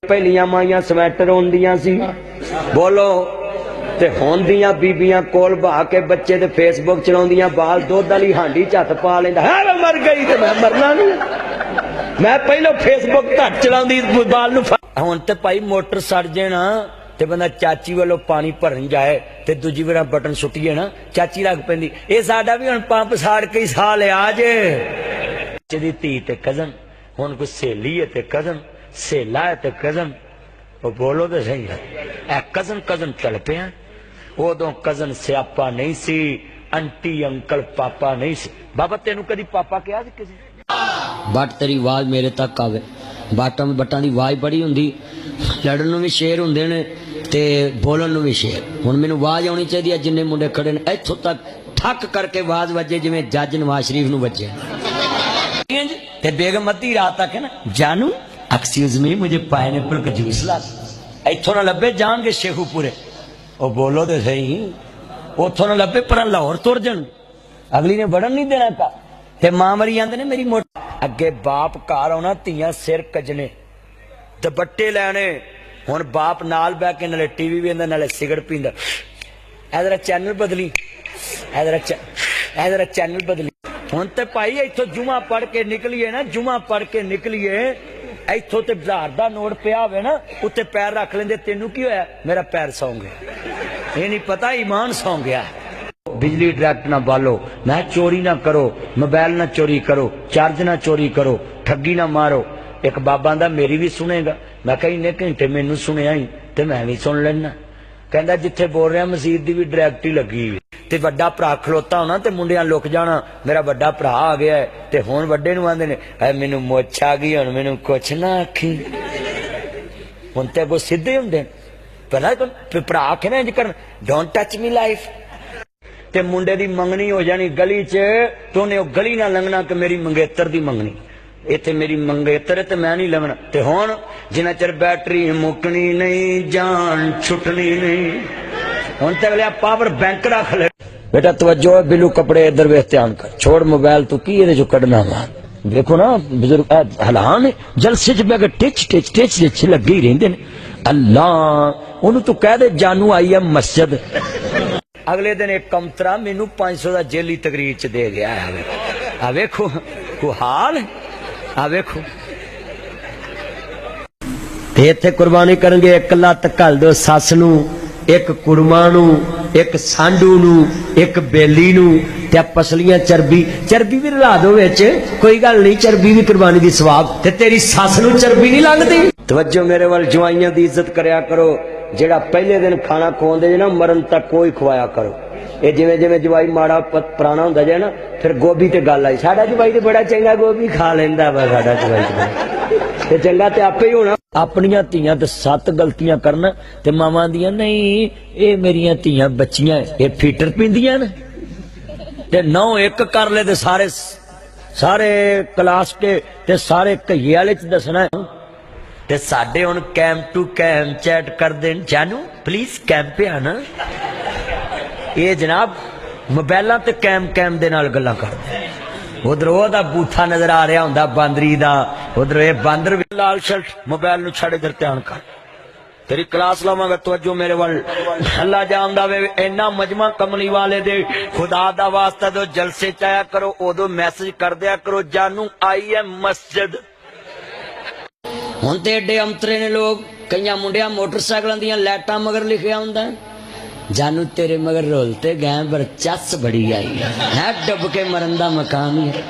پہلیاں مائیاں sweater ہوندیاں سی بولو تے ہوندیاں بیبیاں کول بہا کے بچے تے فیس بک چلاوندیاں بال دودھ والی ہانڈی چت پا لیندا ہے میں مر گئی تے میں مرنا نہیں میں پہلو فیس بک گھٹ چلاوندی بال نو ہن تے بھائی موٹر سڑ جانا تے بندہ چاچی والو پانی بھرن جائے تے دوجی بار بٹن سٹیے نا چاچی لگ پیندی اے ساڈا بھی ہن پمپ ساڑ کے ہی سا لیا جے دی تی تے کزن ہن کوئی سہیلی ہے تے کزن سہیلا ہے تے کزن وہ بولو تو صحیح ہے اے کزن کزن چل پے ہیں ادو کزن سیاپا نہیں سی انٹی انکل پاپا نہیں سی بابا تینوں کدی پاپا کیا سی کسی بٹ تیری آواز میرے تک آوے باٹاں بٹاں دی آواز بڑی ہوندی لڑن نو بھی شیر ہوندے نے تے بولن نو بھی شیر ہن مینوں آواز آنی چاہیے جن منڈے کھڑے نے ایتھوں تک ٹھک کر کے آواز وجے جویں جج نواز شریف نو وجے تے بیگم ادھی رات تک ہے نا جانو ایکسکیوز می مجھے پائنیپل کا جوس لا ایتھوں نہ لبے جان گے شیخو پورے او بولو تے صحیح اوتھوں نہ لبے پر لاہور تر جن اگلی نے بڑھن نہیں دینا کا تے ماں مری جاندے نے میری موٹ اگے باپ گھر آنا تیاں سر کجنے دپٹے لینے ہن باپ نال بہ کے نالے ٹی وی ویندا نالے سگرٹ پیندا اے ذرا چینل بدلی اے ذرا چینل بدلی ہن تے بھائی ایتھوں جمعہ پڑھ کے نکلیے نا جمعہ پڑھ کے نکلیے ایتھوں تے 1000 دا نوٹ پیا ہوئے نا اتنے پیر رکھ لیندے تینوں کی ہویا میرا پیر سو گیا یہ نہیں پتا ایمان سو گیا بجلی ڈائریکٹ نہ بالو میں چوری نہ کرو موبائل نہ چوری کرو چارج نہ چوری کرو ٹھگی نہ مارو ایک بابا دا میری بھی سنے گا میں کہیں نے گھنٹے مینوں سنیا ہی تے میں بھی سن لینا کہندا جتھے بول رہا مسجد دی بھی ڈائریکٹ ہی لگی تے وڈا بھرا کھلوتا ہونا تے منڈیاں لک جانا میرا وڈا بھرا آ گیا ہے تے ہن وڈے نوں آندے نے اے مینوں مچھ آ گئی ہن مینوں کچھ نہ آکھی ہن تے اگوں سیدھے ہوندے پہلا بھرا آکھے نا انج کرن ڈونٹ ٹچ می لائف تے منڈے دی منگنی ہو جانی گلی چ تے اونے گلی نہ لنگنا کہ میری منگیتر دی منگنی ایتھے میری منگیتر تے میں نہیں لنگنا تے ہن جنہ چر بیٹری مکنی نہیں جان چھٹنی نہیں ہن تے اگلے پاور بینک رکھ لے بیٹا توجہ بلو کپڑے ادھر ویکھ دھیان کر چھوڑ موبائل تو کی اے جو کڈنا وا دیکھو نا بزرگ حلان جلسے چ بیٹھ کے ٹچ ٹچ ٹچ ٹچ لگے ہی رہندے نے اللہ اونوں تو کہہ دے جانو آئی ہے مسجد اگلے دن ایک کمترا مینوں 500 دا جیلی تقریر چ دے گیا ہے آ ویکھو کو حال آ ویکھو تے ایتھے قربانی کرن گے ایک لت گل دو سس نو ایک کڑما نو ایک سانڈو نو ایک بیلی نو تے پسلیاں چربی چربی بھی رلا دو وچ کوئی گل نہیں چربی بھی قربانی دی ثواب تے تیری سس نو چربی نہیں لنگدی توجہ میرے ول جوائیاں دی عزت کریا کرو جیڑا پہلے دن کھانا کھواندے جے نا مرن تک کوئی کھوایا کرو اے جویں جویں جوائی ماڑا پرانا ہوندا جے نا پھر گوبھی تے گل آئی ساڈا جوائی تے بڑا چنگا گوبھی کھا لیندا وا ساڈا جوائی تے چنگا تے آپے ہی ہونا اپنیاں تیاں تے 7 غلطیاں کرنا تے ماواں دیاں نہیں اے میریاں تیاں بچیاں اے فیٹر پیندیاں نا تے 9 1 کر لے تے سارے کلاس کے تے سارے کہیے والے چ دسنا ہے تے ساڈے ہن کیم ٹو کیم چیٹ کر دین جانو پلیز کیم پہ آنا یہ جناب موبائلاں تے کیم کیم دے نال گلاں کر دے ادھر او دا بوتھا نظر آ رہا ہوندا باندری دا ادھر اے باندر لال شرٹ موبائل نو چھڑ ادھر دھیان کر تیری کلاس لاواں گا توجہ میرے ول اللہ جاندا وے اینا مجمع کملی والے دے خدا دا واسطہ دو جلسے چایا کرو اودو میسج کر دیا کرو جانو آئی ہے مسجد ہن تے ایڈے امترے نے لوگ کئی منڈیاں موٹر سائیکلاں دیاں لائٹاں مگر لکھیا ہوندا جانو تیرے مگر رولتے گئے پر چس بڑی آئی ہے ڈب کے مرن دا مقام ہی ہے